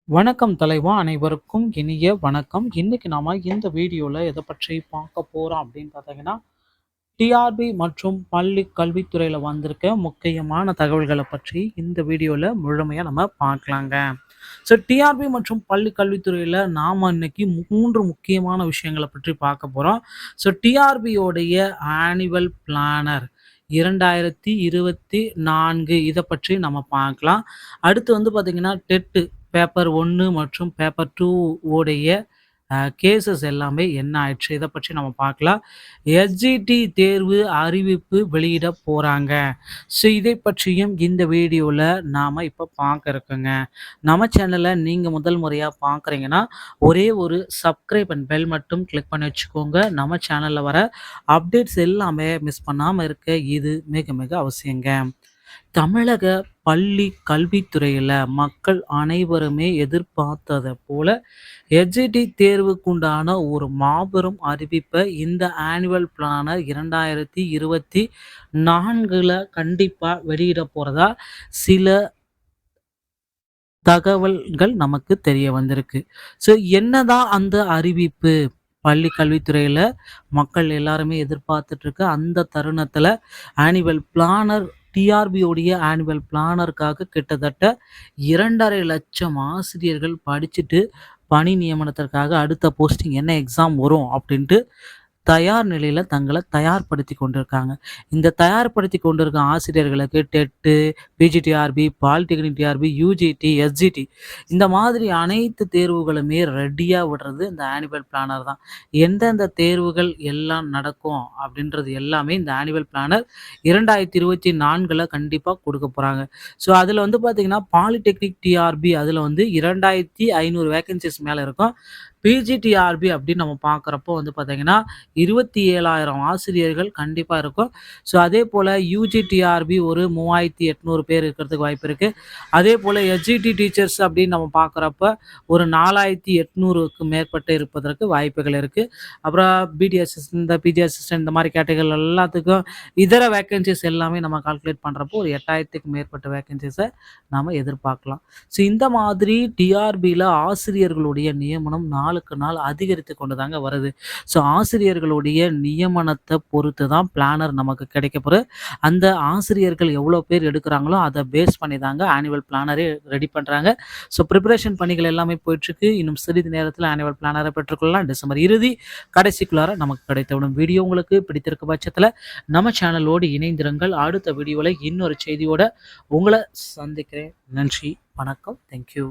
வணக்கம் தலைவா, அனைவருக்கும் இனிய வணக்கம். இன்னைக்கு நாம இந்த வீடியோல எதை பற்றி பார்க்க போறோம் அப்படின்னு பார்த்தீங்கன்னா, டிஆர்பி மற்றும் பள்ளி கல்வித்துறையில வந்திருக்க முக்கியமான தகவல்களை பற்றி இந்த வீடியோல முழுமையா நம்ம பார்க்கலாங்க. டிஆர்பி மற்றும் பள்ளி கல்வித்துறையில நாம இன்னைக்கு 3 முக்கியமான விஷயங்கள பற்றி பார்க்க போறோம். டிஆர்பியோடைய ஆனுவல் பிளானர் 2024 இத பற்றி நம்ம பார்க்கலாம். அடுத்து வந்து பார்த்தீங்கன்னா, டெட் பேப்பர் 1 மற்றும் பேப்பர் 2 உடைய கேஸஸ் எல்லாமே என்ன ஆயிடுச்சு? இத பற்றி நம்ம பார்க்கலாம். எஸ்ஜிடி தேர்வு அறிவிப்பு வெளியிட போறாங்க. இதை பற்றியும் இந்த வீடியோல நாம இப்ப பார்க்க இருக்கோங்க. நம்ம சேனல நீங்க முதல் முறையா பார்க்குறீங்கன்னா, ஒரே ஒரு சப்ஸ்கிரைப் அண்ட் பெல் மட்டும் கிளிக் பண்ணி வச்சுக்கோங்க. நம்ம சேனல்ல வர அப்டேட்ஸ் எல்லாமே மிஸ் பண்ணாம இருக்க இது மிக மிக அவசியங்க. தமிழக பள்ளி கல்வித்துறையில மக்கள் அனைவருமே எதிர்பார்த்தத போல எஸ்ஜிடி தேர்வுக்குண்டான ஒரு மாபெரும் அறிவிப்பை இந்த ஆனுவல் பிளானர் 2024 கண்டிப்பா வெளியிட போறதா சில தகவல்கள் நமக்கு தெரிய வந்திருக்கு. என்னதான் அந்த அறிவிப்பு? பள்ளி கல்வித்துறையில மக்கள் எல்லாருமே எதிர்பார்த்துட்டு இருக்க அந்த தருணத்துல ஆனுவல் பிளானர் டிஆர்பியோடைய ஆனுவல் பிளானருக்காக கிட்டத்தட்ட 2.5 லட்சம் ஆசிரியர்கள் படிச்சுட்டு பணி நியமனத்திற்காக அடுத்த போஸ்டிங் என்ன எக்ஸாம் வரும் அப்படின்ட்டு தயார் நிலையில தங்கள தயார்படுத்தி கொண்டிருக்காங்க. இந்த தயார்படுத்தி கொண்டிருக்க ஆசிரியர்களுக்கு TET, PG TRB, polytechnic TRB, UGT, SGT இந்த மாதிரி அனைத்து தேர்வுகளுமே ரெடியா விடுறது இந்த ஆனுவல் பிளானர் தான். எந்தெந்த தேர்வுகள் எல்லாம் நடக்கும் அப்படின்றது எல்லாமே இந்த ஆனுவல் பிளானர் 2024 கண்டிப்பா கொடுக்க போறாங்க. அதுல வந்து பார்த்தீங்கன்னா, பாலிடெக்னிக் டிஆர்பி அதுல வந்து 2500 வேக்கன்சிஸ் மேல இருக்கும். பிஜிடிஆர்பி அப்படின்னு நம்ம பார்க்குறப்போ வந்து பார்த்தீங்கன்னா, 27,000 ஆசிரியர்கள் கண்டிப்பா இருக்கும். அதேபோல யுஜிடிஆர்பி ஒரு 3,800 பேர் இருக்கிறதுக்கு வாய்ப்பு இருக்கு. அதேபோல எஸ்ஜிடி டீச்சர்ஸ் அப்படின்னு நம்ம பார்க்குறப்ப ஒரு 4,800க்கு மேற்பட்டு இருப்பதற்கு வாய்ப்புகள் இருக்கு. அப்புறம் பிடி அசிஸ்டன்ட், இந்த பிஜி அசிஸ்டன்ட் இந்த மாதிரி கேட்டகரிகள் எல்லாத்துக்கும் இதர வேக்கன்சிஸ் எல்லாமே நம்ம கால்குலேட் பண்றப்போ ஒரு 8,000க்கு மேற்பட்ட வேக்கன்சிஸை நாம எதிர்பார்க்கலாம். இந்த மாதிரி டிஆர்பியில் ஆசிரியர்களுடைய நியமனம் நாளுக்கு நாள் அதிகரித்து கொண்டு தாங்க வருது. ஆசிரியர்களுடைய நியமனத்தை பொறுத்து தான் பிளானர் நமக்கு கிடைக்கப்போகுது. அந்த ஆசிரியர்கள் எவ்வளோ பேர் எடுக்கிறாங்களோ அதை பேஸ் பண்ணி தாங்க ஆனுவல் பிளானரே ரெடி பண்ணுறாங்க. ப்ரிப்பரேஷன் பணிகள் எல்லாமே போயிட்டுருக்கு. இன்னும் சிறிது நேரத்தில் ஆனுவல் பிளானரை பெற்றுக்கொள்ளலாம். டிசம்பர் இறுதி கடைசிக்குள்ளார நமக்கு கிடைத்துவிடும். வீடியோ உங்களுக்கு பிடித்திருக்க பட்சத்தில் நம்ம சேனலோடு இணைந்திருங்கள். அடுத்த வீடியோவில் இன்னொரு செய்தியோட உங்களை சந்திக்கிறேன். நன்றி, வணக்கம், தேங்க்யூ.